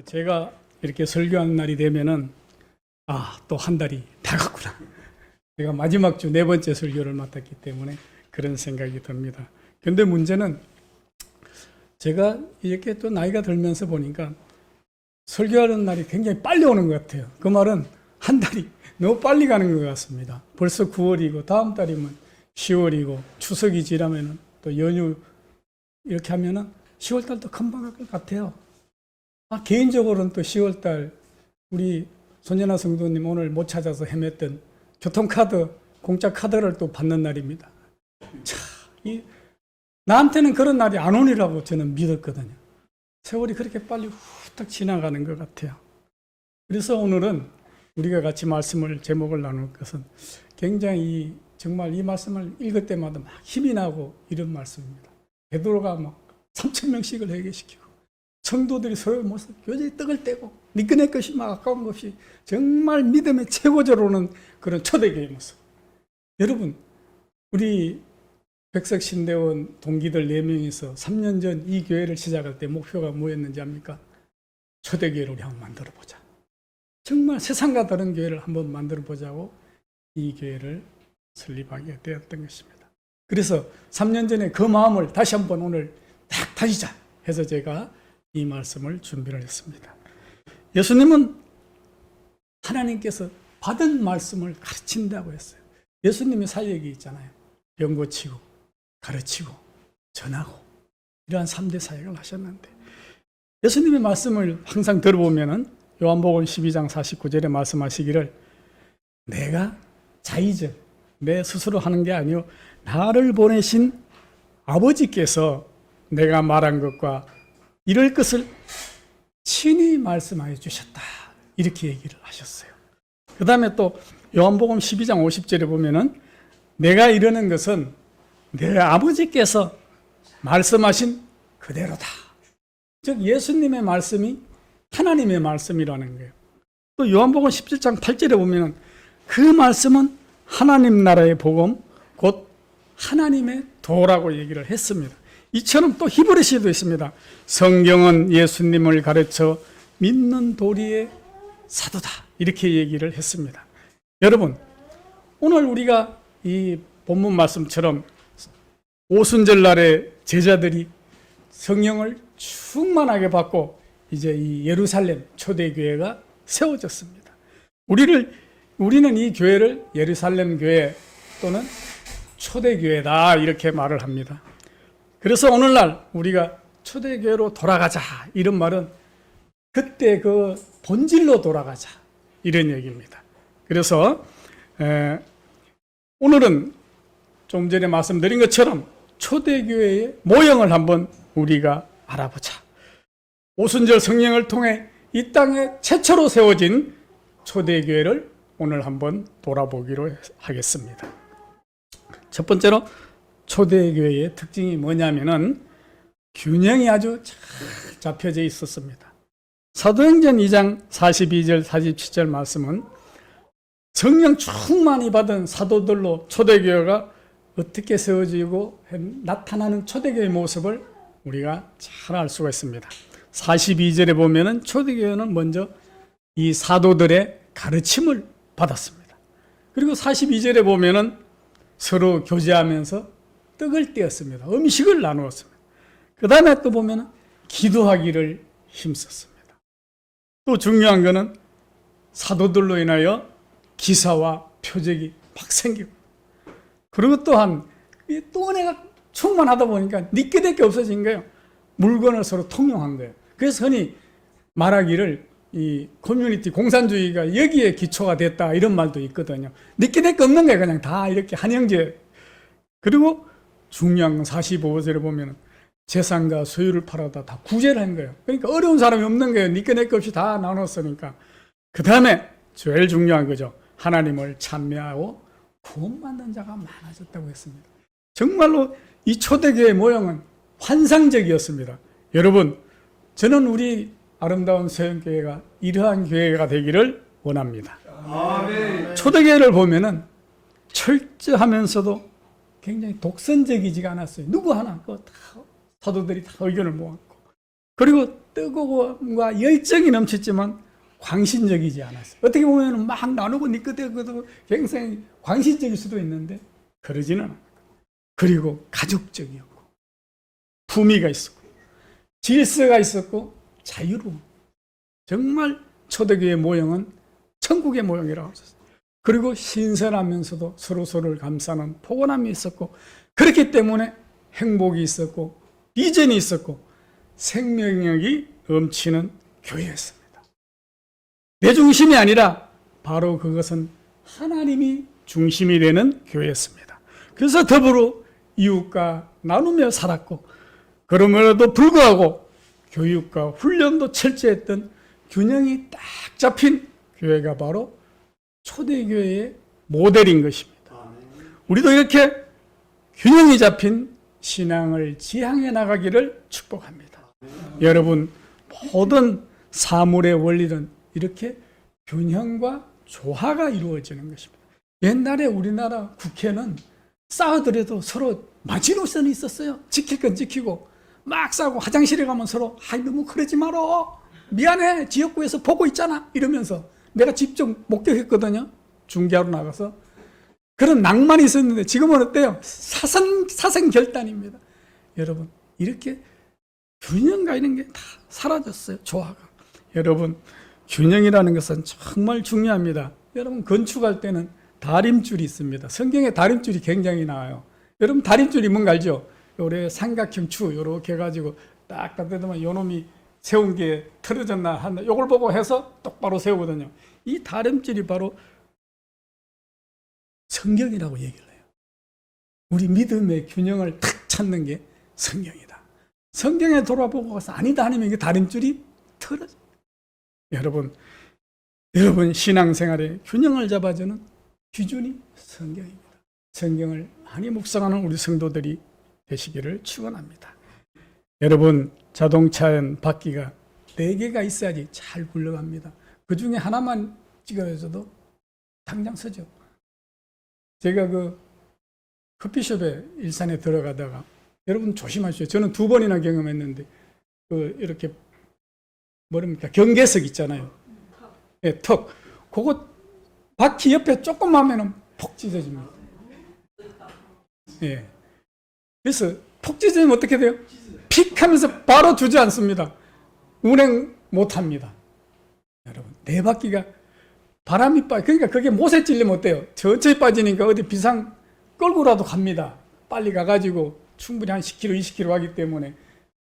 제가 이렇게 설교하는 날이 되면은 또 한 달이 다 갔구나. 제가 마지막 주 네 번째 설교를 맡았기 때문에 그런 생각이 듭니다. 그런데 문제는 제가 이렇게 또 나이가 들면서 보니까 설교하는 날이 굉장히 빨리 오는 것 같아요. 그 말은 한 달이 너무 빨리 가는 것 같습니다. 벌써 9월이고 다음 달이면 10월이고 추석이 지나면은 또 연휴 이렇게 하면은 10월 달도 금방 갈 것 같아요. 개인적으로는 또 10월 달 우리 손연아 성도님 오늘 못 찾아서 헤맸던 교통카드, 공짜 카드를 또 받는 날입니다. 나한테는 그런 날이 안 오리라고 저는 믿었거든요. 세월이 그렇게 빨리 후딱 지나가는 것 같아요. 그래서 오늘은 우리가 같이 말씀을 제목을 나눌 것은 굉장히 정말 이 말씀을 읽을 때마다 막 힘이 나고 이런 말씀입니다. 베드로가 막 3,000명씩을 회개시키고 성도들이 서로 모여서 교제에 떡을 떼고 니꺼내 것이 막 아까운 것이 정말 믿음의 최고조로는 그런 초대교회 모습. 여러분, 우리 백석신대원 동기들 4명이서 3년 전 이 교회를 시작할 때 목표가 뭐였는지 압니까? 초대교회를 우리 한번 만들어 보자. 정말 세상과 다른 교회를 한번 만들어 보자고 이 교회를 설립하게 되었던 것입니다. 그래서 3년 전에 그 마음을 다시 한번 오늘 딱 다지자 해서 제가 이 말씀을 준비를 했습니다. 예수님은 하나님께서 받은 말씀을 가르친다고 했어요. 예수님의 사역이 있잖아요. 병 고치고 가르치고 전하고 이러한 3대 사역을 하셨는데 예수님의 말씀을 항상 들어보면은 요한복음 12장 49절에 말씀하시기를 내가 자의적 내 스스로 하는 게 아니요 나를 보내신 아버지께서 내가 말한 것과 이럴 것을 친히 말씀하여 주셨다. 이렇게 얘기를 하셨어요. 그 다음에 또 요한복음 12장 50절에 보면은 내가 이러는 것은 내 아버지께서 말씀하신 그대로다. 즉 예수님의 말씀이 하나님의 말씀이라는 거예요. 또 요한복음 17장 8절에 보면은 그 말씀은 하나님 나라의 복음 곧 하나님의 도라고 얘기를 했습니다. 이처럼 또 히브리서에도 있습니다. 성경은 예수님을 가르쳐 믿는 도리의 사도다. 이렇게 얘기를 했습니다. 여러분, 오늘 우리가 이 본문 말씀처럼 오순절 날에 제자들이 성령을 충만하게 받고 이제 이 예루살렘 초대교회가 세워졌습니다. 우리는 이 교회를 예루살렘 교회 또는 초대교회다 이렇게 말을 합니다. 그래서 오늘날 우리가 초대교회로 돌아가자 이런 말은 그때 그 본질로 돌아가자 이런 얘기입니다. 그래서 오늘은 좀 전에 말씀드린 것처럼 초대교회의 모형을 한번 우리가 알아보자. 오순절 성령을 통해 이 땅에 최초로 세워진 초대교회를 오늘 한번 돌아보기로 하겠습니다. 첫 번째로 초대교회의 특징이 뭐냐면은 균형이 아주 잘 잡혀져 있었습니다. 사도행전 2장 42절 47절 말씀은 성령 충만히 받은 사도들로 초대교회가 어떻게 세워지고 나타나는 초대교회의 모습을 우리가 잘 알 수가 있습니다. 42절에 보면은 초대교회는 먼저 이 사도들의 가르침을 받았습니다. 그리고 42절에 보면은 서로 교제하면서 떡을 떼었습니다. 음식을 나누었습니다. 그 다음에 또 보면은 기도하기를 힘썼습니다. 또 중요한 것은 사도들로 인하여 기사와 표적이 막 생기고 그리고 또한 또 은혜가 충만하다 보니까 니께 게 없어진 거예요. 물건을 서로 통용한 거예요. 그래서 흔히 말하기를 이 커뮤니티 공산주의가 여기에 기초가 됐다 이런 말도 있거든요. 니께 게 없는 거예요. 그냥 다 이렇게 한 형제. 그리고 중요한 건 45절에 보면 재산과 소유를 팔아다 다 구제를 한 거예요. 그러니까 어려운 사람이 없는 거예요. 니께 내 것 없이 다 나눴으니까. 그 다음에 제일 중요한 거죠. 하나님을 찬미하고 구원받는 자가 많아졌다고 했습니다. 정말로 이 초대교회의 모형은 환상적이었습니다. 여러분, 저는 우리 아름다운 세연교회가 이러한 교회가 되기를 원합니다. 아멘. 초대교회를 보면은 철저하면서도 굉장히 독선적이지가 않았어요. 누구 하나 다 사도들이 다 의견을 모았고 그리고 뜨거움과 열정이 넘쳤지만 광신적이지 않았어요. 어떻게 보면 막 나누고 니꺼대고 굉장히 광신적일 수도 있는데 그러지는 않았고, 그리고 가족적이었고 품위가 있었고 질서가 있었고 자유로움. 정말 초대교회 모형은 천국의 모형이라고 하셨어요. 그리고 신선하면서도 서로서로를 감싸는 포근함이 있었고, 그렇기 때문에 행복이 있었고 비전이 있었고 생명력이 넘치는 교회였습니다. 내 중심이 아니라 바로 그것은 하나님이 중심이 되는 교회였습니다. 그래서 더불어 이웃과 나누며 살았고, 그럼에도 불구하고 교육과 훈련도 철저했던 균형이 딱 잡힌 교회가 바로 초대교회의 모델인 것입니다. 우리도 이렇게 균형이 잡힌 신앙을 지향해 나가기를 축복합니다. 여러분, 모든 사물의 원리는 이렇게 균형과 조화가 이루어지는 것입니다. 옛날에 우리나라 국회는 싸우더라도 서로 마지노선이 있었어요. 지킬 건 지키고, 막 싸우고 화장실에 가면 서로 너무 그러지 마라, 미안해, 지역구에서 보고 있잖아, 이러면서 내가 직접 목격했거든요. 중계하러 나가서. 그런 낭만이 있었는데 지금은 어때요? 사생결단입니다. 여러분, 이렇게 균형과 이런 게 다 사라졌어요. 조화가. 여러분, 균형이라는 것은 정말 중요합니다. 여러분, 건축할 때는 다림줄이 있습니다. 성경에 다림줄이 굉장히 나와요. 여러분, 다림줄이 뭔가 알죠? 요래 삼각형 추 요렇게 해가지고 딱 뜯으면 요놈이 세운 게 틀어졌나 한다, 요걸 보고 해서 똑바로 세우거든요. 이 다림줄이 바로 성경이라고 얘기를 해요. 우리 믿음의 균형을 탁 찾는 게 성경이다. 성경에 돌아보고 가서 아니다 하면 이게 다림줄이 틀어져. 여러분 신앙생활의 균형을 잡아주는 기준이 성경입니다. 성경을 많이 묵상하는 우리 성도들이 되시기를 축원합니다. 여러분, 자동차엔 바퀴가 4개가 있어야지 잘 굴러갑니다. 그 중에 하나만 찍어줘도 당장 서죠. 제가 그 커피숍에 일산에 들어가다가, 여러분 조심하시오. 저는 2번이나 경험했는데, 이렇게 뭐랍니까, 경계석 있잖아요. 예, 턱. 그거 바퀴 옆에 조금만 하면은 폭 찢어집니다. 예. 그래서 폭 찢어지면 어떻게 돼요? 픽 하면서 바로 주저앉습니다. 운행 못 합니다. 여러분, 4바퀴가 바람이 그러니까 그게 못에 찔리면 어때요? 천천히 빠지니까 어디 비상 끌고라도 갑니다. 빨리 가가지고 충분히 한 10km, 20km 하기 때문에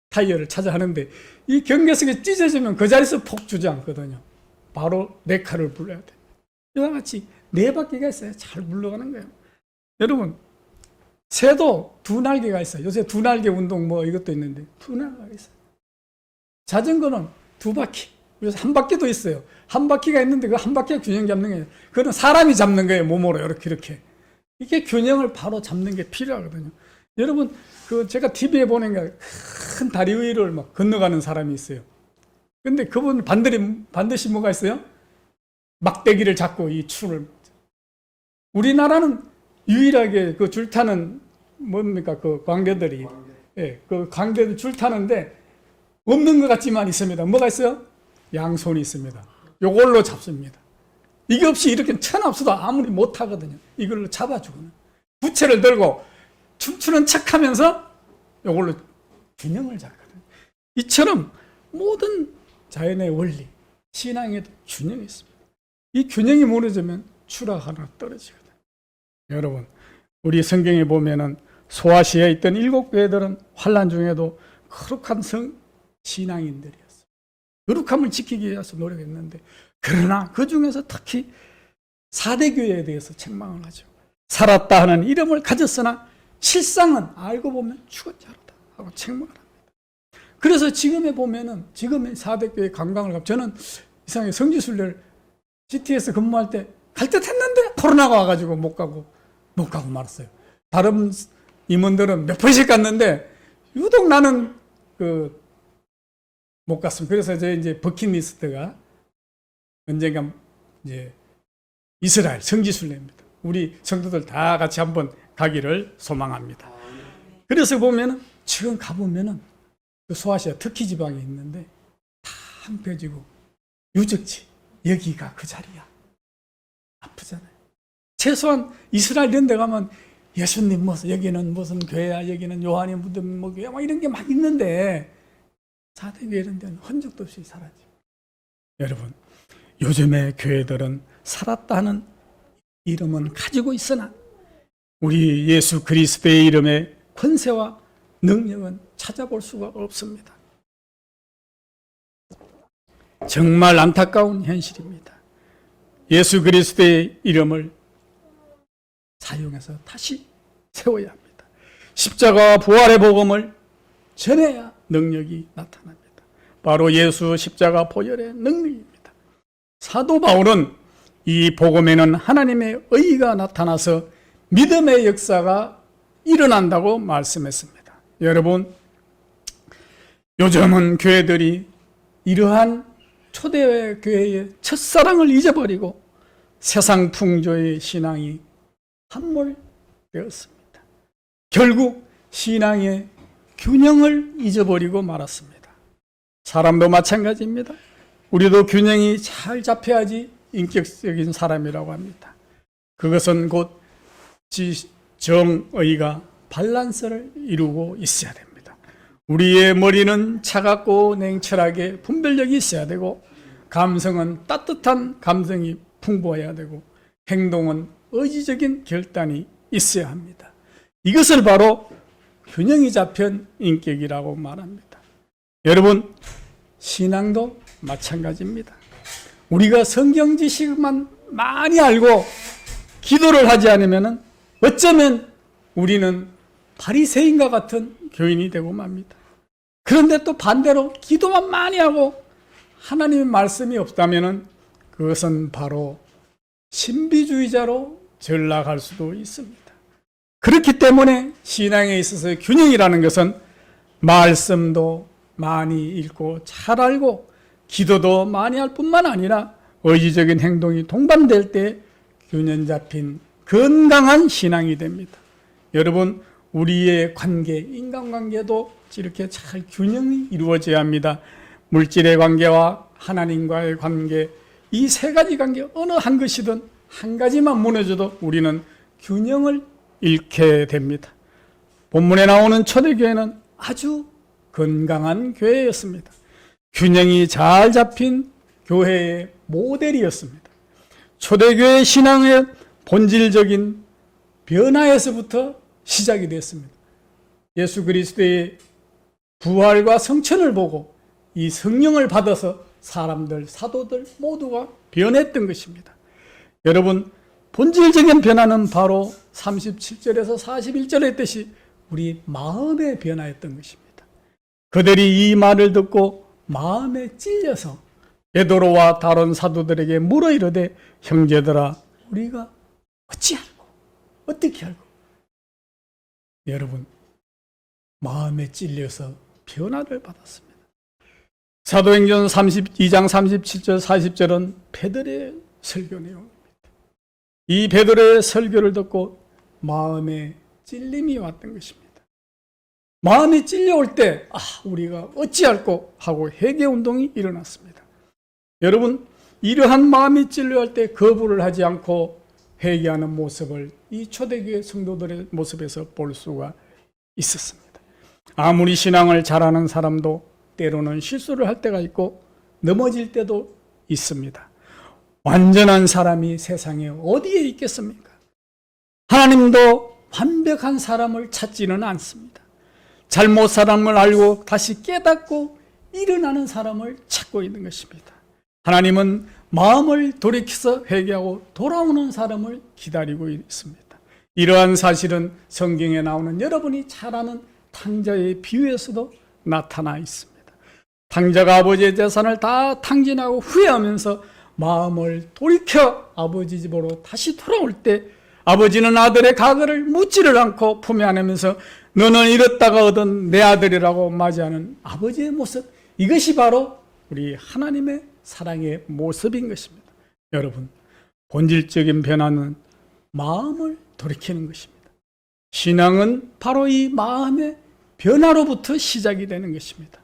타이어를 찾아 하는데, 이 경계석이 찢어지면 그 자리에서 폭 주저앉거든요. 바로 레카를 불러야 돼요. 이와 같이 4바퀴가 있어야 잘 굴러가는 거예요. 여러분, 새도 2날개가 있어요. 요새 2날개 운동 뭐 이것도 있는데 2날개가 있어요. 자전거는 2바퀴, 그래서 1바퀴도 있어요. 1바퀴가 있는데 그 1바퀴가 균형 잡는 거예요. 그거는 사람이 잡는 거예요. 몸으로 이렇게. 이게 균형을 바로 잡는 게 필요하거든요. 여러분, 제가 TV에 보니까 큰 다리 위를 막 건너가는 사람이 있어요. 근데 그분 반드시 뭐가 있어요? 막대기를 잡고 이 추를. 우리나라는 유일하게 그 줄 타는 뭡니까, 그 광대들이, 예, 그 광대들 줄 타는데 없는 것 같지만 있습니다. 뭐가 있어요? 양손이 있습니다. 요걸로 잡습니다. 이게 없이 이렇게 천없어도 아무리 못 하거든요. 이걸로 잡아주거든요. 부채를 들고 춤추는 척하면서 요걸로 균형을 잡거든요. 이처럼 모든 자연의 원리, 신앙에도 균형이 있습니다. 이 균형이 무너지면 추락하나 떨어지거든요. 여러분, 우리 성경에 보면은 소아시아에 있던 7교회들은 환난 중에도 거룩한 신앙인들이었어요. 거룩함을 지키기 위해서 노력했는데, 그러나 그 중에서 특히 4대 교회에 대해서 책망을 하죠. 살았다 하는 이름을 가졌으나 실상은 알고 보면 죽은 자로다 하고 책망을 합니다. 그래서 지금에 보면은, 지금의 4대 교회 관광을 가면, 저는 이상하게 성지순례를 GTS 근무할 때 갈 듯 했는데 코로나가 와가지고 못 가고 말았어요. 다른 임원들은 몇 번씩 갔는데 유독 나는 못 갔습니다. 그래서 이제 버킷리스트가 언젠가 이제 이스라엘 성지순례입니다. 우리 성도들 다 같이 한번 가기를 소망합니다. 그래서 보면은 지금 가보면은 그 소아시아 터키 지방에 있는데 폐지고 유적지 여기가 그 자리야. 아프잖아요. 최소한 이스라엘 이런 데 가면 예수님 무슨 여기는 무슨 교회야, 여기는 요한이 묻은 뭐 교회 막 이런 게 막 있는데 사대교회 이런 데는 흔적도 없이 사라지고. 여러분, 요즘의 교회들은 살았다는 이름은 가지고 있으나 우리 예수 그리스도의 이름의 권세와 능력은 찾아볼 수가 없습니다. 정말 안타까운 현실입니다. 예수 그리스도의 이름을 사용해서 다시 세워야 합니다. 십자가와 부활의 복음을 전해야 능력이 나타납니다. 바로 예수 십자가 보혈의 능력입니다. 사도 바울은 이 복음에는 하나님의 의가 나타나서 믿음의 역사가 일어난다고 말씀했습니다. 여러분, 요즘은 교회들이 이러한 초대교회의 첫사랑을 잊어버리고 세상 풍조의 신앙이 함몰되었습니다. 결국 신앙의 균형을 잊어버리고 말았습니다. 사람도 마찬가지입니다. 우리도 균형이 잘 잡혀야지 인격적인 사람이라고 합니다. 그것은 곧 정의가 밸런스를 이루고 있어야 됩니다. 우리의 머리는 차갑고 냉철하게 분별력이 있어야 되고, 감성은 따뜻한 감성이 풍부해야 되고, 행동은 의지적인 결단이 있어야 합니다. 이것을 바로 균형이 잡힌 인격이라고 말합니다. 여러분, 신앙도 마찬가지입니다. 우리가 성경 지식만 많이 알고 기도를 하지 않으면 어쩌면 우리는 바리새인과 같은 교인이 되고 맙니다. 그런데 또 반대로 기도만 많이 하고 하나님의 말씀이 없다면 그것은 바로 신비주의자로 전락할 수도 있습니다. 그렇기 때문에 신앙에 있어서 균형이라는 것은 말씀도 많이 읽고 잘 알고 기도도 많이 할 뿐만 아니라 의지적인 행동이 동반될 때 균형 잡힌 건강한 신앙이 됩니다. 여러분, 우리의 관계, 인간관계도 이렇게 잘 균형이 이루어져야 합니다. 물질의 관계와 하나님과의 관계, 이 세 가지 관계 어느 한 것이든 한 가지만 무너져도 우리는 균형을 잃게 됩니다. 본문에 나오는 초대교회는 아주 건강한 교회였습니다. 균형이 잘 잡힌 교회의 모델이었습니다. 초대교회 신앙의 본질적인 변화에서부터 시작이 됐습니다. 예수 그리스도의 부활과 성천을 보고 이 성령을 받아서 사람들, 사도들 모두가 변했던 것입니다. 여러분, 본질적인 변화는 바로 37절에서 41절에 했듯이 우리 마음의 변화였던 것입니다. 그들이 이 말을 듣고 마음에 찔려서 베드로와 다른 사도들에게 물어 이르되, 형제들아, 우리가 어찌 알고 어떻게 알고? 여러분, 마음에 찔려서 변화를 받았습니다. 사도행전 32장 37절 40절은 베드로의 설교 내용입니다. 이 베드로의 설교를 듣고 마음에 찔림이 왔던 것입니다. 마음이 찔려올 때 우리가 어찌할꼬 하고 회개운동이 일어났습니다. 여러분, 이러한 마음이 찔려할 때 거부를 하지 않고 회개하는 모습을 이 초대교회 성도들의 모습에서 볼 수가 있었습니다. 아무리 신앙을 잘하는 사람도 때로는 실수를 할 때가 있고 넘어질 때도 있습니다. 완전한 사람이 세상에 어디에 있겠습니까? 하나님도 완벽한 사람을 찾지는 않습니다. 잘못 사람을 알고 다시 깨닫고 일어나는 사람을 찾고 있는 것입니다. 하나님은 마음을 돌이켜서 회개하고 돌아오는 사람을 기다리고 있습니다. 이러한 사실은 성경에 나오는 여러분이 잘 아는 탕자의 비유에서도 나타나 있습니다. 탕자가 아버지의 재산을 다 탕진하고 후회하면서 마음을 돌이켜 아버지 집으로 다시 돌아올 때 아버지는 아들의 가거를 묻지를 않고 품에 안으면서 너는 잃었다가 얻은 내 아들이라고 맞이하는 아버지의 모습, 이것이 바로 우리 하나님의 사랑의 모습인 것입니다. 여러분, 본질적인 변화는 마음을 돌이키는 것입니다. 신앙은 바로 이 마음의 변화로부터 시작이 되는 것입니다.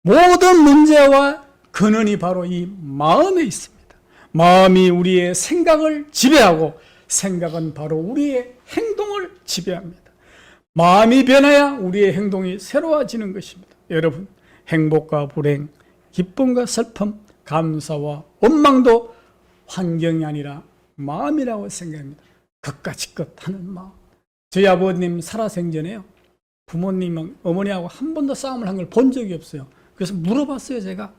모든 문제와 근원이 바로 이 마음에 있습니다. 마음이 우리의 생각을 지배하고 생각은 바로 우리의 행동을 지배합니다. 마음이 변해야 우리의 행동이 새로워지는 것입니다. 여러분, 행복과 불행, 기쁨과 슬픔, 감사와 원망도 환경이 아니라 마음이라고 생각합니다. 그까짓것 하는 마음. 저희 아버님 살아생전에요, 부모님은 어머니하고 한 번도 싸움을 한 걸 본 적이 없어요. 그래서 물어봤어요. 제가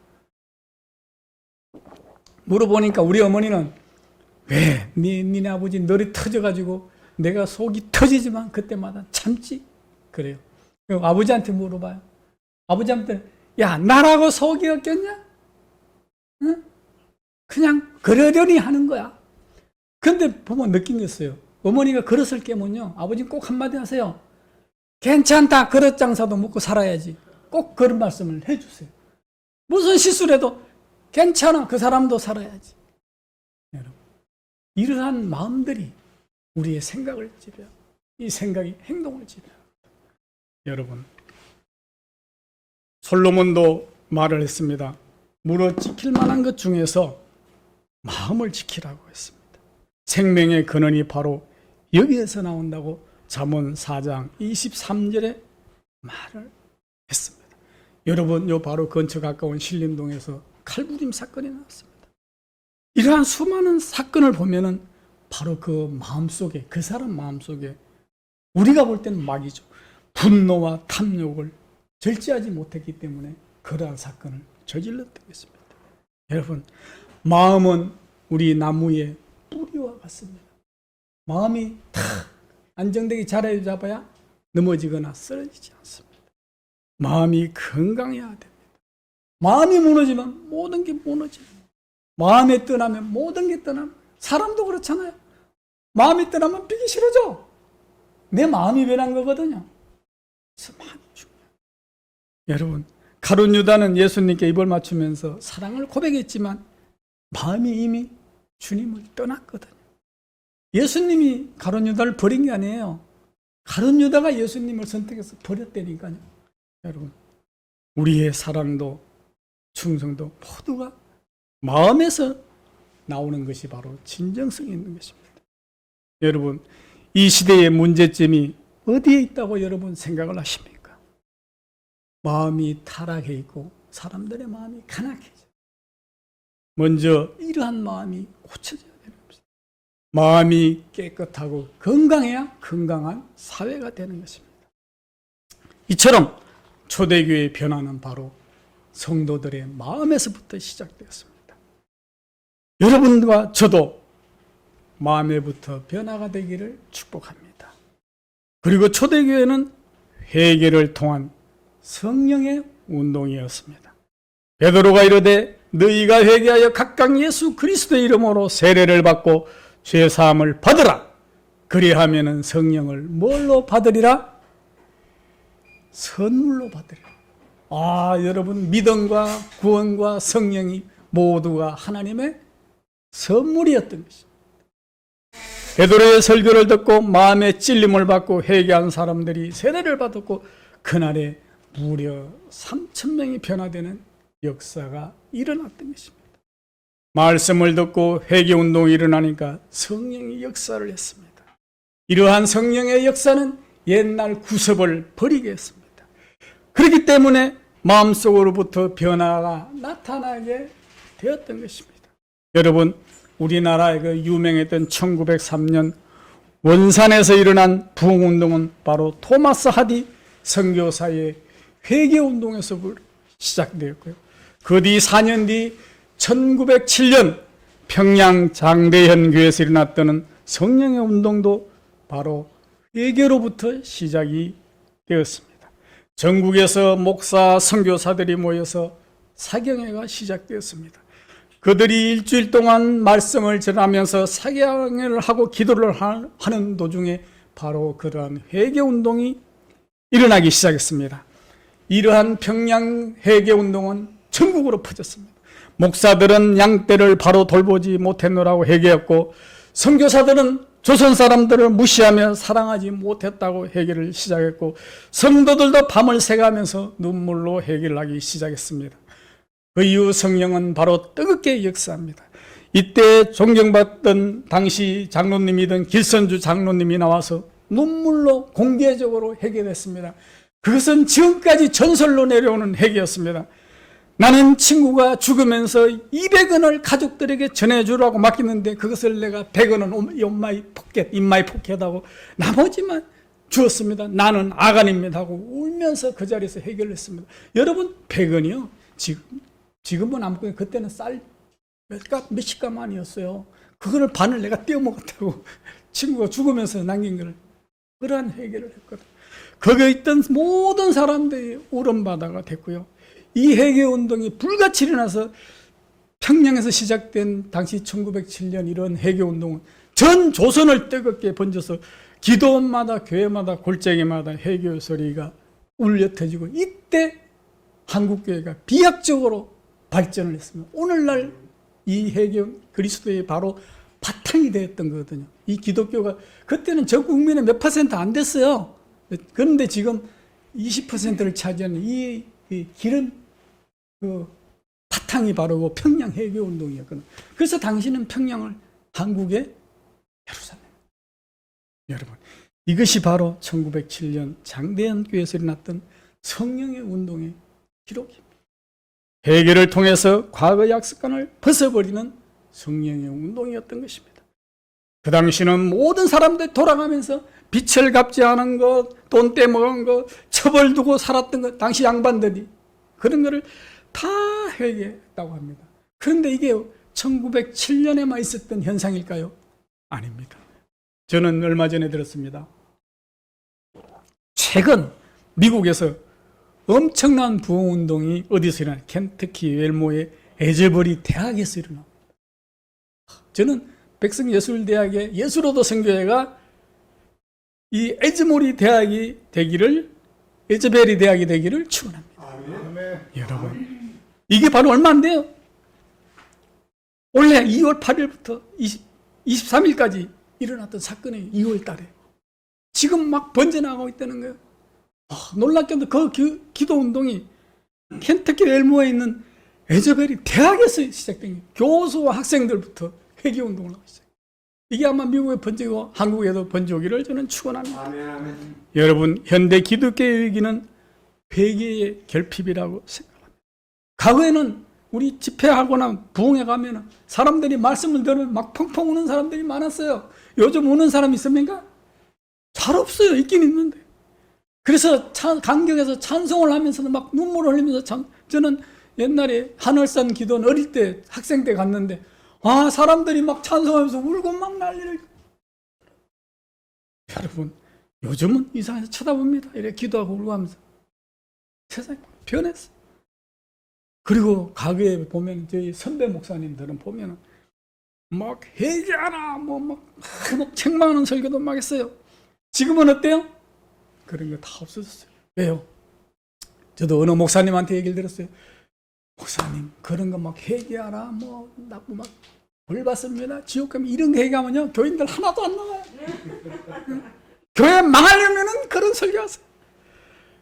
물어보니까 우리 어머니는 왜 니네 아버지 널이 터져가지고 내가 속이 터지지만 그때마다 참지 그래요. 아버지한테 물어봐요. 아버지한테 야, 나라고 속이 없겠냐? 응? 그냥 그러려니 하는 거야. 근데 보면 느낀 게 있어요. 어머니가 그릇을 깨면요, 아버지는 꼭 한마디 하세요. 괜찮다, 그릇 장사도 먹고 살아야지. 꼭 그런 말씀을 해주세요. 무슨 실수를 해도 괜찮아, 그 사람도 살아야지. 여러분, 이러한 마음들이 우리의 생각을 지배하고 이 생각이 행동을 지배하고. 여러분, 솔로몬도 말을 했습니다. 물어 지킬 만한 것 중에서 마음을 지키라고 했습니다. 생명의 근원이 바로 여기에서 나온다고 잠언 4장 23절에 말을 했습니다. 여러분, 요 바로 근처 가까운 신림동에서 칼부림 사건이 나왔습니다. 이러한 수많은 사건을 보면은 바로 그 마음속에, 그 사람 마음속에 우리가 볼 때는 막이죠. 분노와 탐욕을 절제하지 못했기 때문에 그러한 사건을 저질렀던 것입니다. 여러분, 마음은 우리 나무의 뿌리와 같습니다. 마음이 탁 안정되게 자리를 잡아야 넘어지거나 쓰러지지 않습니다. 마음이 건강해야 됩니다. 마음이 무너지면 모든 게 무너집니다. 마음이 떠나면 모든 게 떠납니다. 사람도 그렇잖아요. 마음이 떠나면 비기 싫어져. 내 마음이 변한 거거든요. 그래서 마음이 중요해요. 여러분, 가룟 유다는 예수님께 입을 맞추면서 사랑을 고백했지만 마음이 이미 주님을 떠났거든요. 예수님이 가룟 유다를 버린 게 아니에요. 가룟 유다가 예수님을 선택해서 버렸다니까요. 여러분, 우리의 사랑도 충성도 모두가 마음에서 나오는 것이 바로 진정성이 있는 것입니다. 여러분, 이 시대의 문제점이 어디에 있다고 여러분 생각을 하십니까? 마음이 타락해 있고 사람들의 마음이 가난해져. 먼저 이러한 마음이 고쳐져야 되는 것입니다. 마음이 깨끗하고 건강해야 건강한 사회가 되는 것입니다. 이처럼 초대교회의 변화는 바로 성도들의 마음에서부터 시작되었습니다. 여러분과 저도 마음에부터 변화가 되기를 축복합니다. 그리고 초대교회는 회개를 통한 성령의 운동이었습니다. 베드로가 이르되 너희가 회개하여 각각 예수 그리스도의 이름으로 세례를 받고 죄사함을 받으라. 그리하면은 성령을 뭘로 받으리라? 선물로 받으리라. 여러분, 믿음과 구원과 성령이 모두가 하나님의 선물이었던 것입니다. 베드로의 설교를 듣고 마음의 찔림을 받고 회개한 사람들이 세례를 받았고 그날에 무려 3,000명이 변화되는 역사가 일어났던 것입니다. 말씀을 듣고 회개운동이 일어나니까 성령이 역사를 했습니다. 이러한 성령의 역사는 옛날 구습을 버리게 했습니다. 그렇기 때문에 마음속으로부터 변화가 나타나게 되었던 것입니다. 여러분, 우리나라의 그 유명했던 1903년 원산에서 일어난 부흥운동은 바로 토마스 하디 선교사의 회개운동에서 시작되었고요. 그 뒤 4년 뒤 1907년 평양 장대현 교회에서 일어났던 성령의 운동도 바로 회개로부터 시작이 되었습니다. 전국에서 목사, 선교사들이 모여서 사경회가 시작되었습니다. 그들이 일주일 동안 말씀을 전하면서 사경회를 하고 기도를 하는 도중에 바로 그러한 회개운동이 일어나기 시작했습니다. 이러한 평양 회개운동은 전국으로 퍼졌습니다. 목사들은 양떼를 바로 돌보지 못했노라고 회개했고 선교사들은 조선 사람들을 무시하며 사랑하지 못했다고 회개를 시작했고 성도들도 밤을 새가면서 눈물로 회개를 하기 시작했습니다. 그 이후 성령은 바로 뜨겁게 역사합니다. 이때 존경받던 당시 장로님이던 길선주 장로님이 나와서 눈물로 공개적으로 회개했습니다. 그것은 지금까지 전설로 내려오는 회개였습니다. 나는 친구가 죽으면서 200원을 가족들에게 전해주라고 맡겼는데 그것을 내가 100원은 인마이 포켓하고 나머지만 주었습니다. 나는 아간입니다 하고 울면서 그 자리에서 해결했습니다. 여러분 100원이요. 지금은 아무것도 그때는 쌀 몇십 가만이었어요. 그거를 반을 내가 떼어먹었다고 친구가 죽으면서 남긴 거를 그러한 해결을 했거든. 거기에 있던 모든 사람들이 울음바다가 됐고요. 이 해계운동이 불같이 일어나서 평양에서 시작된 당시 1907년 이런 해계운동은 전 조선을 뜨겁게 번져서 기도원마다 교회마다 골짜기마다 해교 소리가 울려 터지고 이때 한국교회가 비약적으로 발전을 했습니다. 오늘날 이 해교 그리스도의 바로 바탕이 되었던 거거든요. 이 기독교가 그때는 전 국민의 몇 퍼센트 안 됐어요. 그런데 지금 20%를 차지하는 이 길은 그 바탕이 바로 그 평양 해교 운동이었거든요. 그래서 당시는 평양을 한국의 예루살렘. 여러분, 이것이 바로 1907년 장대현 교회에서 일어났던 성령의 운동의 기록입니다. 회개를 통해서 과거 약습관을 벗어버리는 성령의 운동이었던 것입니다. 그 당시는 모든 사람들이 돌아가면서 빚을 갚지 않은 것, 돈 떼먹은 것, 처벌 두고 살았던 것, 당시 양반들이 그런 것을 다 회개했다고 합니다. 그런데 이게 1907년에만 있었던 현상일까요? 아닙니다. 저는 얼마 전에 들었습니다. 최근 미국에서 엄청난 부흥운동이 어디서 일어나? 켄터키 웰모의 에즈버리 대학에서 일어납니다. 저는 백성예술대학의 예술오도 선교회가 이 에즈모리 대학이 되기를, 에즈베리 대학이 되기를 축원합니다. 여러분, 이게 바로 얼마 안 돼요. 원래 2월 8일부터 23일까지 일어났던 사건이 2월 달에 지금 막 번져나가고 있다는 거예요. 놀랍게도 그 기도운동이 켄터키 웰모에 있는 에즈베리 대학에서 시작된 거예요. 교수와 학생들부터 회개운동을 하고 있어요. 이게 아마 미국에 번지고 한국에도 번져오기를 저는 축원합니다. 아멘. 여러분, 현대 기독교의 위기는 회개의 결핍이라고 생각합니다. 과거에는 우리 집회하거나 부흥회 가면 사람들이 말씀을 들으면 막 펑펑 우는 사람들이 많았어요. 요즘 우는 사람 있습니까? 잘 없어요. 있긴 있는데. 그래서 감격해서 찬송을 하면서도 막 눈물을 흘리면서 저는 옛날에 하늘산 기도원 어릴 때 학생 때 갔는데 사람들이 막 찬송하면서 울고 막 난리를. 여러분, 요즘은 이상해서 쳐다봅니다. 이렇게 기도하고 울고 하면서. 세상이 변했어. 그리고 과거에 보면 저희 선배 목사님들은 보면 막 회개하라 막 책망하는 설교도 막 했어요. 지금은 어때요? 그런 거 다 없어졌어요. 왜요? 저도 어느 목사님한테 얘기를 들었어요. 목사님, 그런 거 막 회개하라 나고 막 벌 받습니다. 지옥 가면 이런 거 얘기하면요 교인들 하나도 안 나와요. 교회 망하려면은 그런 설교하세요.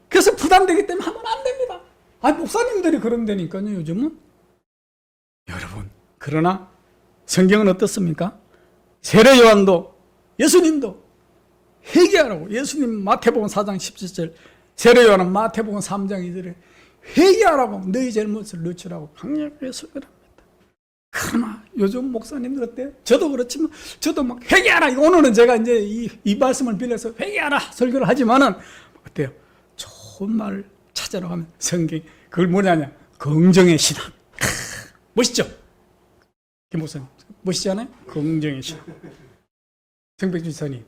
그래서 부담되기 때문에 하면 안 됩니다. 목사님들이 그런다니까요, 요즘은. 여러분, 그러나 성경은 어떻습니까? 세례 요한도 예수님도 회개하라고, 예수님 마태복음 4장 17절, 세례 요한은 마태복음 3장 2절에 회개하라고, 너희 잘못을 늦추라고 강력하게 설교합니다. 그러나 요즘 목사님들 어때요? 저도 그렇지만 저도 막 회개하라. 오늘은 제가 이제 이 말씀을 빌려서 회개하라 설교를 하지만은 어때요? 좋은 말을 찾아라 하면 성경, 그걸 뭐냐냐? 긍정의 신앙. 멋있죠? 김 목사님 멋있지 않아요? 긍정의 신앙. 정백준 지사님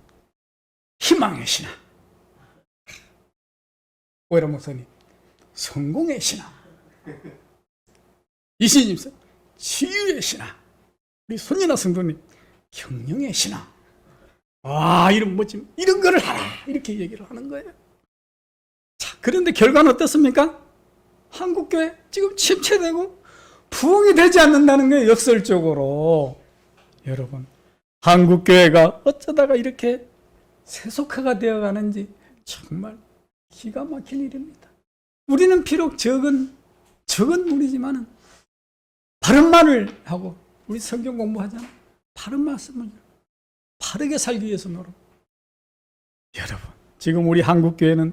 희망의 신앙. 오해라 목사님 성공의 신앙. 이신님 치유의 신앙. 우리 손이나 성도님 경영의 신앙. 이런 멋짐, 이런 거를 하라, 이렇게 얘기를 하는 거예요. 자, 그런데 결과는 어떻습니까? 한국교회 지금 침체되고 부흥이 되지 않는다는 거예요, 역설적으로. 여러분, 한국교회가 어쩌다가 이렇게 세속화가 되어가는지 정말 기가 막힌 일입니다. 우리는 비록 적은 무리지만은 바른 말을 하고, 우리 성경 공부하잖아. 바른 말씀을 바르게 살기 위해서 노력. 여러분, 지금 우리 한국교회는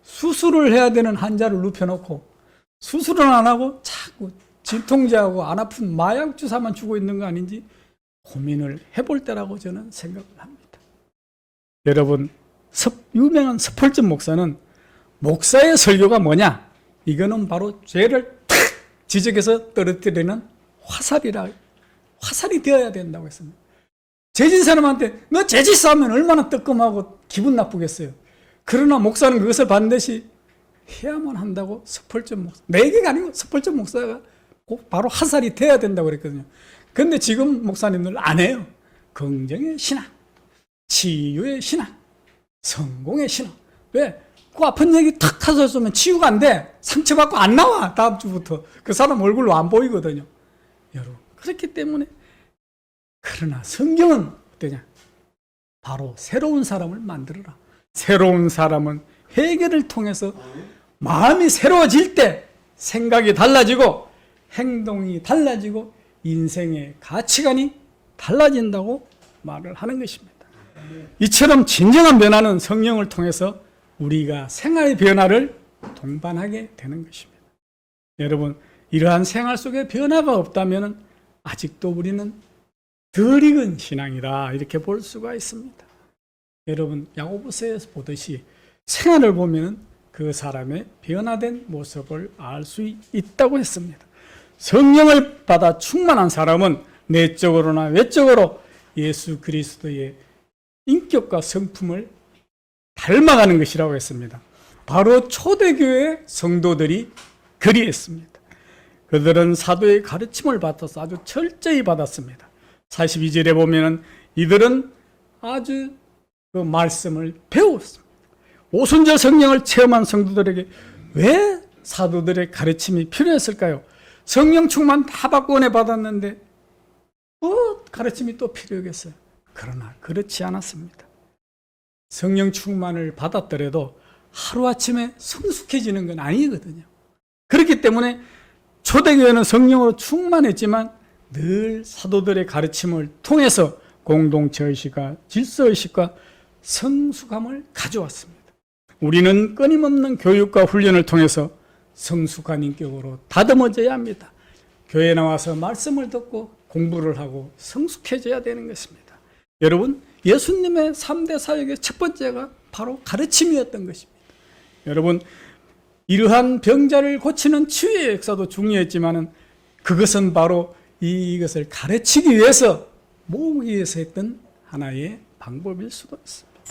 수술을 해야 되는 환자를 눕혀놓고 수술은 안 하고 자꾸 진통제하고 안 아픈 마약 주사만 주고 있는 거 아닌지 고민을 해볼 때라고 저는 생각을 합니다. 여러분, 유명한 스펄전 목사는 목사의 설교가 뭐냐? 이거는 바로 죄를 탁 지적해서 떨어뜨리는 화살이 되어야 된다고 했습니다. 죄진 사람한테 너 죄짓 싸면 얼마나 뜨끔하고 기분 나쁘겠어요. 그러나 목사는 그것을 반드시 해야만 한다고 스펄전 목사, 내 얘기가 아니고 스펄전 목사가 꼭 바로 화살이 되어야 된다고 그랬거든요. 근데 지금 목사님들 안 해요. 긍정의 신앙, 치유의 신앙, 성공의 신앙. 왜? 그 아픈 얘기 탁 하서 쏘면 치유가 안 돼. 상처받고 안 나와. 다음 주부터. 그 사람 얼굴로 안 보이거든요. 여러분, 그렇기 때문에. 그러나 성경은 어떠냐? 바로 새로운 사람을 만들어라. 새로운 사람은 회개를 통해서 마음이 새로워질 때 생각이 달라지고 행동이 달라지고 인생의 가치관이 달라진다고 말을 하는 것입니다. 이처럼 진정한 변화는 성령을 통해서 우리가 생활의 변화를 동반하게 되는 것입니다. 여러분, 이러한 생활 속에 변화가 없다면 아직도 우리는 덜 익은 신앙이다, 이렇게 볼 수가 있습니다. 여러분, 야고보서에서 보듯이 생활을 보면 그 사람의 변화된 모습을 알 수 있다고 했습니다. 성령을 받아 충만한 사람은 내적으로나 외적으로 예수 그리스도의 인격과 성품을 닮아가는 것이라고 했습니다. 바로 초대교회 성도들이 그리했습니다. 그들은 사도의 가르침을 받아서 아주 철저히 받았습니다. 42절에 보면 이들은 아주 그 말씀을 배웠습니다. 오순절 성령을 체험한 성도들에게 왜 사도들의 가르침이 필요했을까요? 성령 충만 다 받고 은혜 받았는데 가르침이 또 필요했어요. 그러나 그렇지 않았습니다. 성령 충만을 받았더라도 하루아침에 성숙해지는 건 아니거든요. 그렇기 때문에 초대교회는 성령으로 충만했지만 늘 사도들의 가르침을 통해서 공동체의식과 질서의식과 성숙함을 가져왔습니다. 우리는 끊임없는 교육과 훈련을 통해서 성숙한 인격으로 다듬어져야 합니다. 교회에 나와서 말씀을 듣고 공부를 하고 성숙해져야 되는 것입니다. 여러분, 예수님의 3대 사역의 첫 번째가 바로 가르침이었던 것입니다. 여러분, 이러한 병자를 고치는 치유의 역사도 중요했지만 그것은 바로 이것을 가르치기 위해서 모으기 위해서 했던 하나의 방법일 수도 있습니다.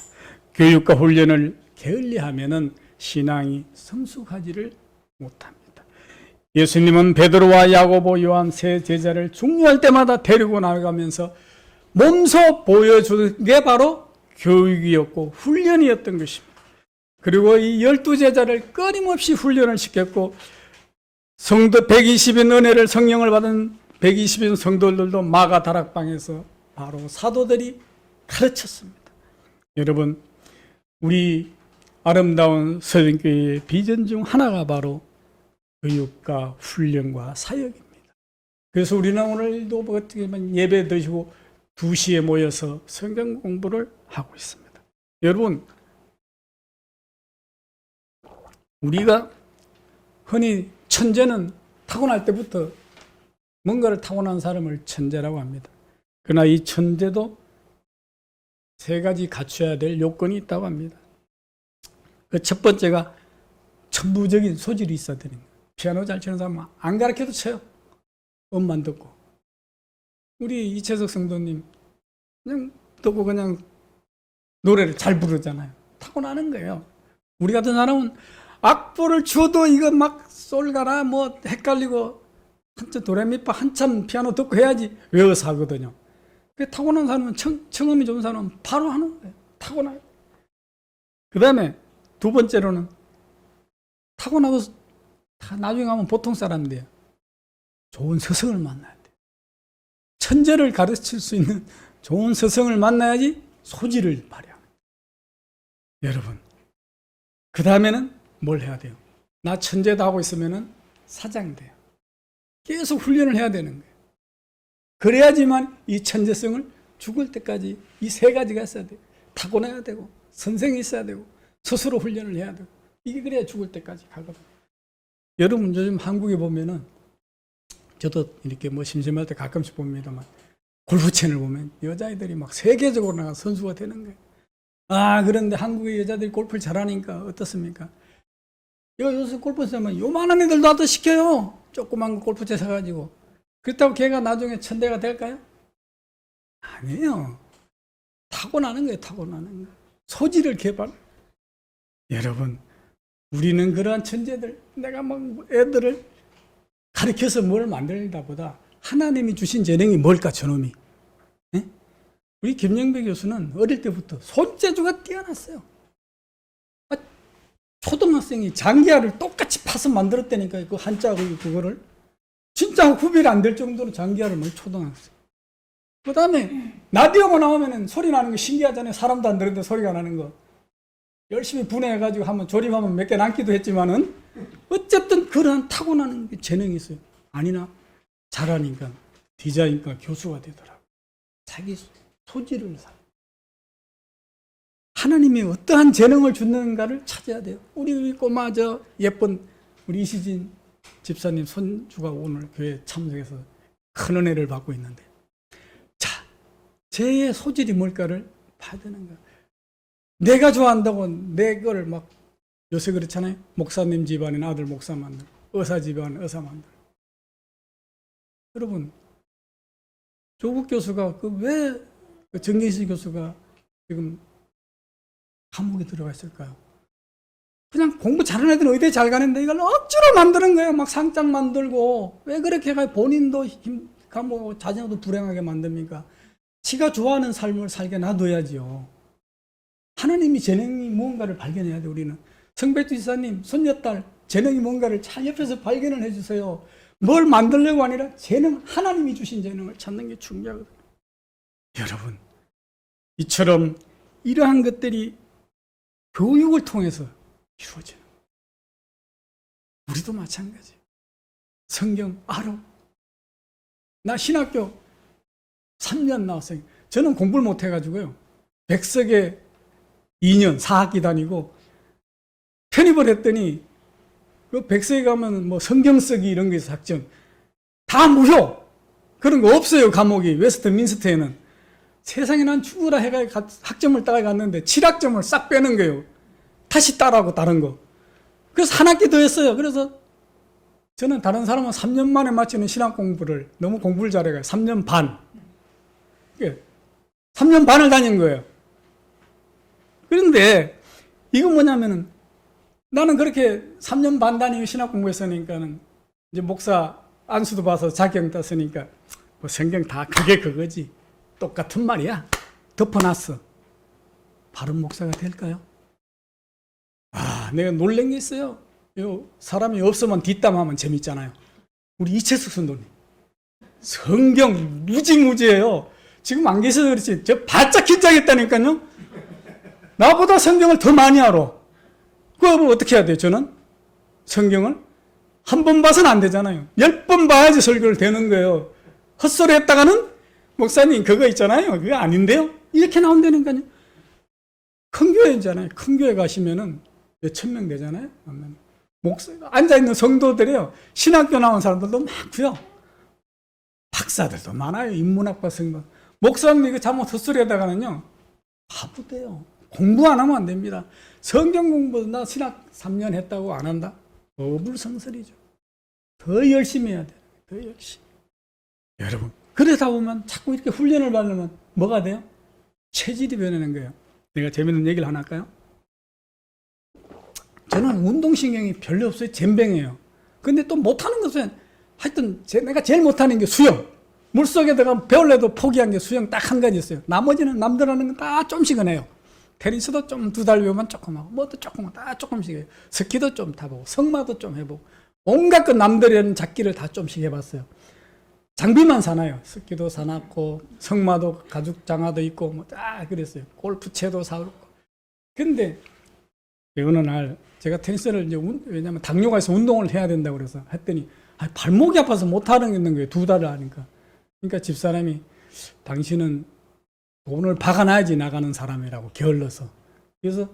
교육과 훈련을 게을리하면 신앙이 성숙하지를 못합니다. 예수님은 베드로와 야고보, 요한 세 제자를 중요할 때마다 데리고 나가면서 몸소 보여주는 게 바로 교육이었고 훈련이었던 것입니다. 그리고 이 12제자를 끊임없이 훈련을 시켰고 성도 120인 은혜를 성령을 받은 120인 성도들도 마가 다락방에서 바로 사도들이 가르쳤습니다. 여러분, 우리 아름다운 서정교회의 비전 중 하나가 바로 교육과 훈련과 사역입니다. 그래서 우리는 오늘도 어떻게 보면 예배 드시고 2시에 모여서 성경 공부를 하고 있습니다. 여러분, 우리가 흔히 천재는 타고날 때부터 뭔가를 타고난 사람을 천재라고 합니다. 그러나 이 천재도 3가지 갖춰야 될 요건이 있다고 합니다. 그 첫 번째가 천부적인 소질이 있어야 되는 거예요. 피아노 잘 치는 사람은 안 가르쳐도 쳐요. 음만 듣고. 우리 이채석 성도님 그냥 듣고 그냥 노래를 잘 부르잖아요. 타고나는 거예요. 우리 같은 사람은 악보를 줘도 이거 막 솔가라 뭐 헷갈리고 한참 도레미파 한참 피아노 듣고 해야지 외워서 하거든요. 타고난 사람은 청음이 좋은 사람은 바로 하는 거예요. 타고나요. 그 다음에 2번째로는 타고나고 나중에 가면 보통 사람인데요. 좋은 스승을 만나야 돼요. 천재를 가르칠 수 있는 좋은 스승을 만나야지 소질을 발휘합니다. 여러분, 그 다음에는 뭘 해야 돼요? 나 천재다 하고 있으면 사장 돼요. 계속 훈련을 해야 되는 거예요. 그래야지만 이 천재성을 죽을 때까지 이 세 가지가 있어야 돼요. 타고나야 되고, 선생이 있어야 되고, 스스로 훈련을 해야 되고, 이게 그래야 죽을 때까지 가거든요. 여러분, 요즘 한국에 보면은, 저도 이렇게 뭐 심심할 때 가끔씩 봅니다만, 골프 채널 보면 여자애들이 막 세계적으로 나가 선수가 되는 거예요. 아, 그런데 한국의 여자들이 골프를 잘하니까 어떻습니까? 요새 골프 치면 요만한 애들도 와도 시켜요. 조그만 거 골프채 사가지고. 그렇다고 걔가 나중에 천대가 될까요? 아니에요. 타고나는 거예요, 타고나는 거. 소질을 개발. 여러분, 우리는 그러한 천재들, 내가 막 애들을 가르쳐서 뭘 만들다 보다 하나님이 주신 재능이 뭘까, 저놈이? 예? 우리 김영배 교수는 어릴 때부터 손재주가 뛰어났어요. 초등학생이 장기하를 똑같이 파서 만들었다니까요. 그 한자하고 그거를. 진짜 구별이 안 될 정도로 장기하를 뭐 초등학생. 그 다음에 라디오가 나오면 소리 나는 거 신기하잖아요. 사람도 안 들었는데 소리가 나는 거. 열심히 분해해가지고 한번 조립하면 몇 개 남기도 했지만은 어쨌든 그러한 타고나는 재능이 있어요. 아니나 잘하니까 디자인과 교수가 되더라고요. 자기 소질을 살. 하나님이 어떠한 재능을 주는가를 찾아야 돼요. 우리 꼬마 예쁜 우리 이시진 집사님 손주가 오늘 교회 참석해서 큰 은혜를 받고 있는데, 자, 제 소질이 뭘까를 봐야 되는 거야. 내가 좋아한다고 내 걸 막, 요새 그렇잖아요. 목사님 집안엔 아들 목사 만들고, 의사 집안엔 의사 만들고. 여러분, 조국 교수가 왜 정계식 교수가 지금 감옥에 들어가 있을까요? 그냥 공부 잘하는 애들은 의대 잘 가는데 이걸 억지로 만드는 거예요. 막 상장 만들고. 왜 그렇게 본인도 감옥 자녀도 불행하게 만듭니까? 지가 좋아하는 삶을 살게 놔둬야지요. 하나님이 재능이 무언가를 발견해야 돼, 우리는. 성백주 지사님, 손녀딸 재능이 뭔가를 잘 옆에서 발견을 해주세요. 뭘 만들려고 아니라 재능, 하나님이 주신 재능을 찾는 게 중요하거든요. 여러분, 이처럼 이러한 것들이 교육을 통해서 이루어지는 거예요. 우리도 마찬가지예요. 성경 알아. 나 신학교 3년 나왔어요. 저는 공부를 못 해가지고요. 백석에 2년 4학기 다니고 편입을 했더니 그 백석에 가면 뭐 성경 쓰기 이런 게 있어. 학점 다 무효. 그런 거 없어요. 과목이 웨스트민스터에는. 세상에 난 죽으라 해가 학점을 따라갔는데 7학점을 싹 빼는 거예요. 다시 따라하고 다른 거. 그래서 한 학기 더 했어요. 그래서 저는 다른 사람은 3년 만에 마치는 신학 공부를 너무 공부를 잘해가지고 3년 반. 3년 반을 다닌 거예요. 그런데 이건 뭐냐면은 나는 그렇게 3년 반 다니고 신학 공부했으니까는 이제 목사 안수도 봐서 자격 땄으니까 뭐 성경 다 그게 그거지. 똑같은 말이야. 덮어놨어. 바른 목사가 될까요? 아, 내가 놀란 게 있어요. 사람이 없으면 뒷담하면 재밌잖아요. 우리 이채숙 선도님. 성경 무지무지해요. 지금 안 계셔서 그렇지. 저 바짝 긴장했다니까요. 나보다 성경을 더 많이 알아. 그거 어떻게 해야 돼요, 저는? 성경을? 한 번 봐서는 안 되잖아요. 10번 봐야지 설교를 되는 거예요. 헛소리 했다가는 목사님 그거 있잖아요. 그게 아닌데요? 이렇게 나온다니까요. 큰 교회잖아요. 큰 교회 가시면은 몇천 명 되잖아요. 앉아있는 성도들이요. 신학교 나온 사람들도 많고요. 박사들도 많아요. 인문학과 성도. 목사님 이거 잘못 헛소리 하다가는요. 바보 돼요. 공부 안 하면 안 됩니다. 성경 공부 나 신학 3년 했다고 안 한다? 어불성설이죠. 더 열심히 해야 돼요. 더 열심히. 여러분, 그러다 보면 자꾸 이렇게 훈련을 받으면 뭐가 돼요? 체질이 변하는 거예요. 내가 재밌는 얘기를 하나 할까요? 저는 운동신경이 별로 없어요. 젬병이에요. 근데 또 못하는 것은 하여튼 내가 제일 못하는 게 수영. 물속에 들어가면 배울래도 포기한 게 수영 딱 한 가지 있어요. 나머지는 남들 하는 건 다 좀씩은 해요. 테니스도 좀 2달 배우면 조금 하고 뭐도 조금 하고 다 조금씩 해요. 스키도 좀 타보고 성마도 좀 해보고 온갖 그 남들이 하는 작기를 다 좀씩 해봤어요. 장비만 사나요. 스키도 사놨고 성마도 가죽 장화도 있고 뭐 다 그랬어요. 골프채도 사고. 근데 어느 날 제가 테니스를 이제 왜냐면 당뇨가 있어 운동을 해야 된다고 그래서 했더니 발목이 아파서 못하는 게 있는 거예요. 2달을 하니까. 그러니까 집사람이 당신은 돈을 박아놔야지 나가는 사람이라고 게을러서. 그래서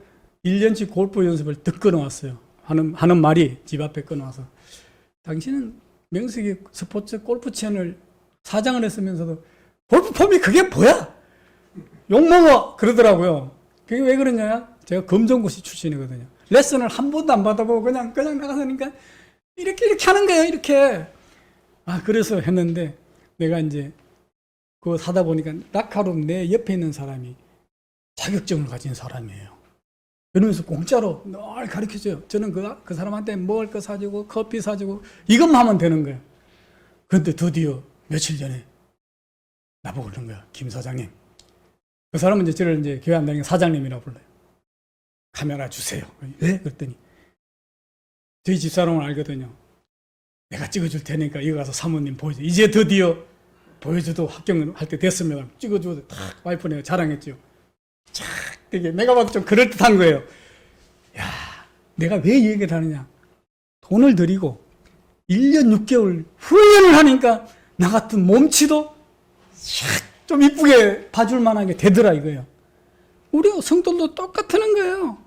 1년치 골프 연습을 득 끊어왔어요. 하는 말이 집 앞에 끊어와서 당신은 명색이 스포츠 골프 채널 사장을 했으면서도 골프 폼이 그게 뭐야? 욕먹어! 그러더라고요. 그게 왜 그러냐? 제가 검정고시 출신이거든요. 레슨을 한 번도 안 받아보고 그냥 나가서니까 이렇게 하는 거예요, 이렇게. 그래서 했는데 내가 이제 그거 사다 보니까 날카로운 내 옆에 있는 사람이 자격증을 가진 사람이에요. 그러면서 공짜로 늘 가르쳐줘요. 저는 그 사람한테 먹을 거 사주고 커피 사주고 이것만 하면 되는 거예요. 그런데 드디어 며칠 전에 나보고 그러는 거야. 김 사장님. 그 사람은 이제 저를 이제 교회 안 다니는 사장님이라고 불러요. 카메라 주세요. 왜? 그랬더니 저희 집사람을 알거든요. 내가 찍어줄 테니까 이거 가서 사모님 보여줘. 이제 드디어 보여줘도 합격할 때 됐습니다. 찍어줘도 탁 와이프네가 자랑했죠. 쫙 되게 내가 봐도 좀 그럴듯한 거예요. 야, 내가 왜 이 얘기를 하느냐. 돈을 들이고 1년 6개월 훈련을 하니까 나 같은 몸치도 좀 이쁘게 봐줄 만하게 되더라 이거예요. 우리 성도도 똑같은 거예요.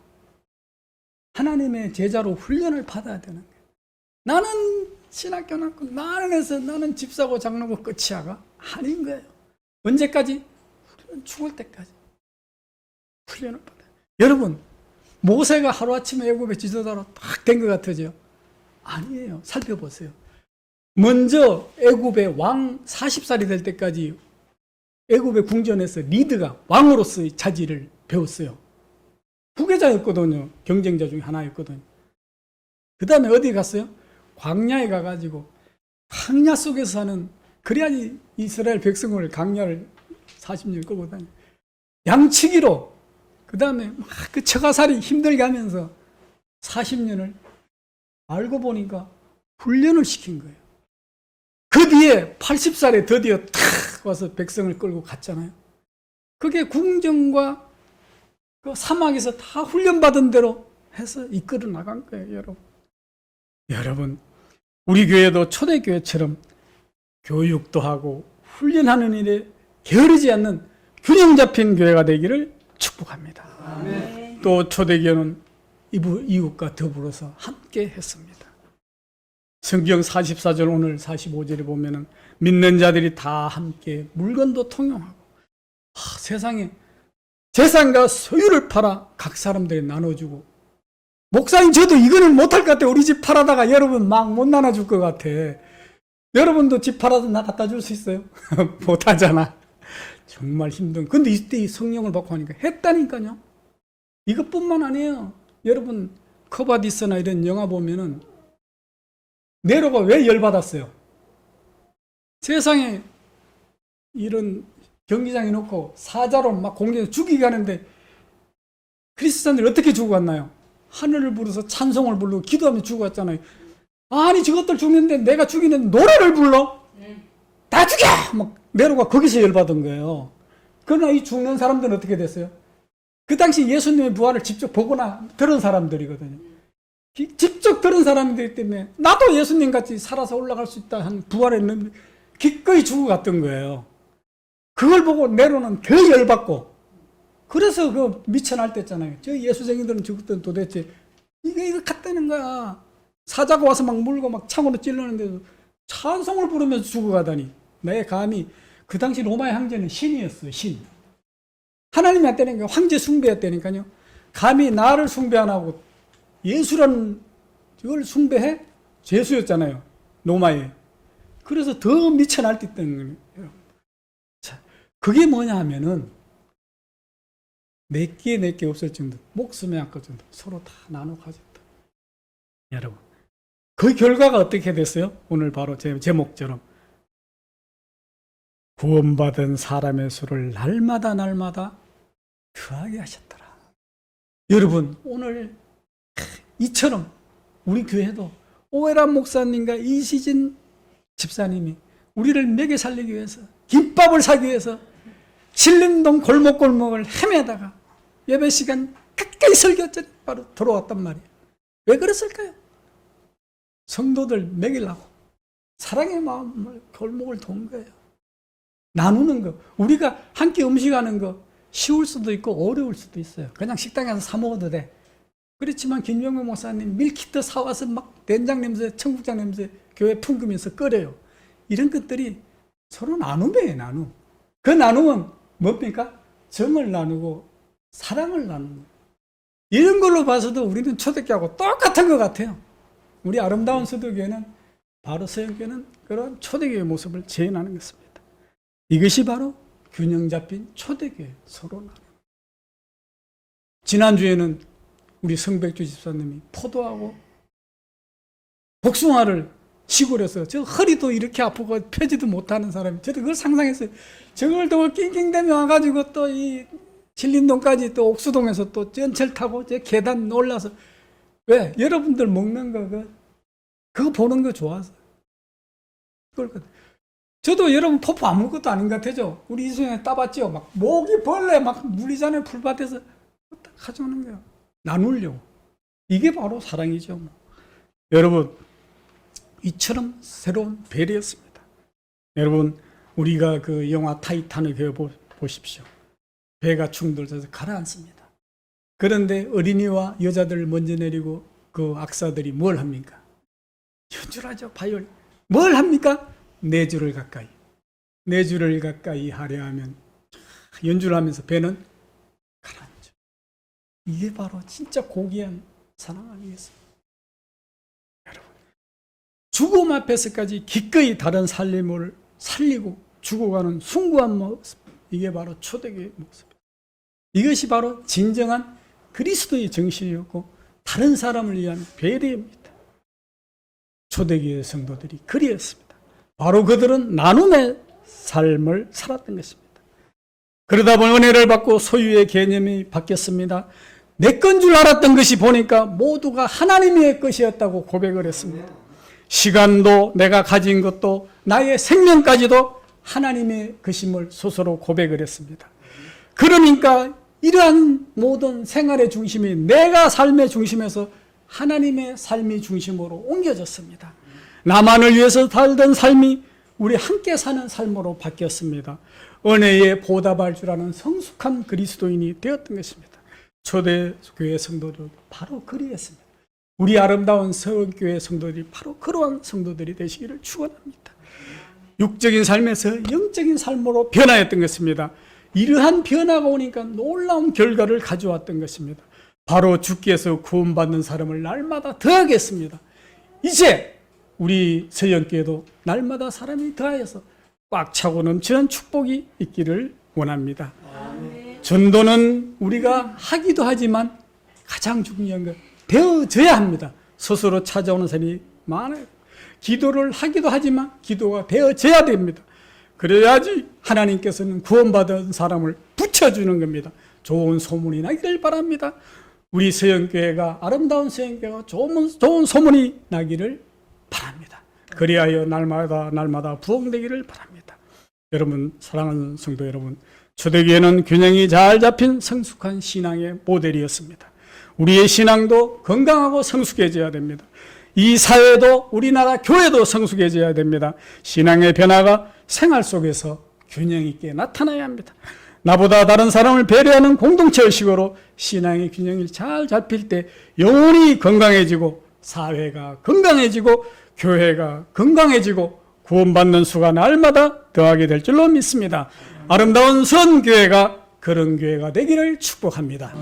하나님의 제자로 훈련을 받아야 되는 거예요. 나는 신학교 나고 나는 집사고 장로고 끝이야가 아닌 거예요. 언제까지? 죽을 때까지 훈련을 받아요. 여러분, 모세가 하루아침에 애굽의 지도자로 딱 된 것 같으죠? 아니에요. 살펴보세요. 먼저 애굽의 왕 40살이 될 때까지 애굽의 궁전에서 리드가 왕으로서의 자질을 배웠어요. 후계자였거든요. 경쟁자 중에 하나였거든요. 그 다음에 어디 갔어요? 광야에 가가지고 광야 속에서 사는, 그래야지 이스라엘 백성을 광야를 40년 끌고 다녀. 양치기로, 그 다음에 막 그 처가살이 힘들게 하면서 40년을 알고 보니까 훈련을 시킨 거예요. 그 뒤에 80살에 드디어 탁 와서 백성을 끌고 갔잖아요. 그게 궁정과 그 사막에서 다 훈련받은 대로 해서 이끌어 나간 거예요, 여러분. 여러분, 우리 교회도 초대교회처럼 교육도 하고 훈련하는 일에 게으르지 않는 균형 잡힌 교회가 되기를 축복합니다. 아멘. 또 초대교회는 이웃과 더불어서 함께 했습니다. 성경 44절 오늘 45절에 보면은 믿는 자들이 다 함께 물건도 통용하고, 세상에 재산과 소유를 팔아 각 사람들이 나눠주고, 목사님 저도 이거는 못할 것 같아. 우리 집 팔아다가 여러분 막 못 나눠줄 것 같아. 여러분도 집 팔아서 나 갖다 줄 수 있어요? 못하잖아. 정말 힘든. 근데 이때 이 성령을 받고 하니까 했다니까요. 이것뿐만 아니에요. 여러분 커바디스나 이런 영화 보면은 네로가 왜 열받았어요? 세상에 이런 경기장에 놓고 사자로 막 공격해서 죽이게 하는데 크리스찬들이 어떻게 죽어갔나요? 하늘을 부르서 찬송을 부르고 기도하며 죽어갔잖아요. 아니 저것들 죽는데 내가 죽이는 노래를 불러? 다 죽여! 막 네로가 거기서 열받은 거예요. 그러나 이 죽는 사람들은 어떻게 됐어요? 그 당시 예수님의 부활을 직접 보거나 들은 사람들이거든요. 직접 들은 사람들이기 때문에 나도 예수님 같이 살아서 올라갈 수 있다 한 부활의 능 기꺼이 죽어갔던 거예요. 그걸 보고 네로는 더 열받고, 그래서 그 미천할 때 했잖아요. 저 예수쟁이들은 죽었던 도대체 이거 같다는 거야. 사자가 와서 막 물고 막 창으로 찔르는데도 찬송을 부르면서 죽어가다니. 내 감히, 그 당시 로마의 황제는 신이었어요. 신. 하나님이 했다니까, 황제 숭배했다니까요. 감히 나를 숭배 안 하고 예수라는 이걸 숭배해? 죄수였잖아요, 로마에. 그래서 더 미쳐날 때 있던 거예요. 자, 그게 뭐냐 하면은 내게 없을 정도, 목숨에 아까울 정도 서로 다 나눠 가졌다. 여러분, 그 결과가 어떻게 됐어요? 오늘 바로 제 제목처럼 구원받은 사람의 수를 날마다 더하게 하셨더라. 여러분, 오늘 이처럼 우리 교회도 오해란 목사님과 이시진 집사님이 우리를 먹여 살리기 위해서, 김밥을 사기 위해서 신림동 골목골목을 헤매다가 예배 시간 가까이 설교했더니 바로 들어왔단 말이에요. 왜 그랬을까요? 성도들 먹이려고. 사랑의 마음을 골목을 돈 거예요. 나누는 거. 우리가 함께 음식하는 거 쉬울 수도 있고 어려울 수도 있어요. 그냥 식당에서 사 먹어도 돼. 그렇지만 김영명 목사님 밀키트 사와서 막 된장 냄새, 청국장 냄새 교회 풍기면서 끓여요. 이런 것들이 서로 나눔이에요, 나눔. 그 나눔은 뭡니까? 정을 나누고 사랑을 나누는 거예요. 이런 걸로 봐서도 우리는 초대교회하고 똑같은 것 같아요. 우리 아름다운 서도교회는 바로 서영교회는 그런 초대교회의 모습을 재현하는 것입니다. 이것이 바로 균형 잡힌 초대교회, 서로 나누는. 지난주에는 우리 성백주 집사님이 포도하고 복숭아를 시골에서 저 허리도 이렇게 아프고 펴지도 못하는 사람이 저도 그걸 상상했어요. 저걸 또 낑낑대며 와가지고 또 이 신림동까지 또 옥수동에서 또 전철 타고 저 계단 올라서 왜? 여러분들 먹는 거 그거 보는 거 좋아서 그걸 저도 여러분 포포 아무것도 아닌 것 같아죠. 우리 이수영에 따봤죠. 막 모기 벌레 막 물리잖아요. 풀밭에서 가져오는 거예요. 나누려고. 이게 바로 사랑이죠. 뭐. 여러분 이처럼 새로운 배려였습니다. 여러분 우리가 그 영화 타이탄을 배워 보십시오. 배가 충돌해서 가라앉습니다. 그런데 어린이와 여자들을 먼저 내리고 그 악사들이 뭘 합니까? 연주하죠. 바이올린. 뭘 합니까? 네 줄을 가까이. 네 줄을 가까이 하려 하면 연주를 하면서 배는 가라앉죠. 이게 바로 진짜 고귀한 사랑 아니겠습니까? 여러분 죽음 앞에서까지 기꺼이 다른 살림을 살리고 죽어가는 숭고한 모습, 이게 바로 초대교회의 모습입니다. 이것이 바로 진정한 그리스도의 정신이었고 다른 사람을 위한 배려입니다. 초대교회 성도들이 그리했습니다. 바로 그들은 나눔의 삶을 살았던 것입니다. 그러다 보니 은혜를 받고 소유의 개념이 바뀌었습니다. 내 건 줄 알았던 것이 보니까 모두가 하나님의 것이었다고 고백을 했습니다. 시간도 내가 가진 것도 나의 생명까지도 하나님의 것임을 스스로 고백을 했습니다. 그러니까 이러한 모든 생활의 중심이 내가 삶의 중심에서 하나님의 삶의 중심으로 옮겨졌습니다. 나만을 위해서 살던 삶이 우리 함께 사는 삶으로 바뀌었습니다. 은혜에 보답할 줄 아는 성숙한 그리스도인이 되었던 것입니다. 초대교회 성도들 바로 그리했습니다. 우리 아름다운 서원교회 성도들이 바로 그러한 성도들이 되시기를 축원합니다. 육적인 삶에서 영적인 삶으로 변화했던 것입니다. 이러한 변화가 오니까 놀라운 결과를 가져왔던 것입니다. 바로 주께서 구원받는 사람을 날마다 더하겠습니다. 이제 우리 서영교회도 날마다 사람이 더하여서 꽉 차고 넘치는 축복이 있기를 원합니다. 전도는 우리가 하기도 하지만 가장 중요한 건 되어져야 합니다. 스스로 찾아오는 사람이 많아요. 기도를 하기도 하지만 기도가 되어져야 됩니다. 그래야지 하나님께서는 구원받은 사람을 붙여주는 겁니다. 좋은 소문이 나기를 바랍니다. 우리 서영교회가 아름다운 서영교회가 좋은 소문이 나기를 바랍니다. 그리하여 날마다 부흥되기를 바랍니다. 여러분 사랑하는 성도 여러분, 초대교회는 균형이 잘 잡힌 성숙한 신앙의 모델이었습니다. 우리의 신앙도 건강하고 성숙해져야 됩니다. 이 사회도 우리나라 교회도 성숙해져야 됩니다. 신앙의 변화가 생활 속에서 균형 있게 나타나야 합니다. 나보다 다른 사람을 배려하는 공동체 의식으로 신앙의 균형이 잘 잡힐 때 영혼이 건강해지고 사회가 건강해지고 교회가 건강해지고 구원받는 수가 날마다 더하게 될 줄로 믿습니다. 아름다운 선교회가 그런 교회가 되기를 축복합니다.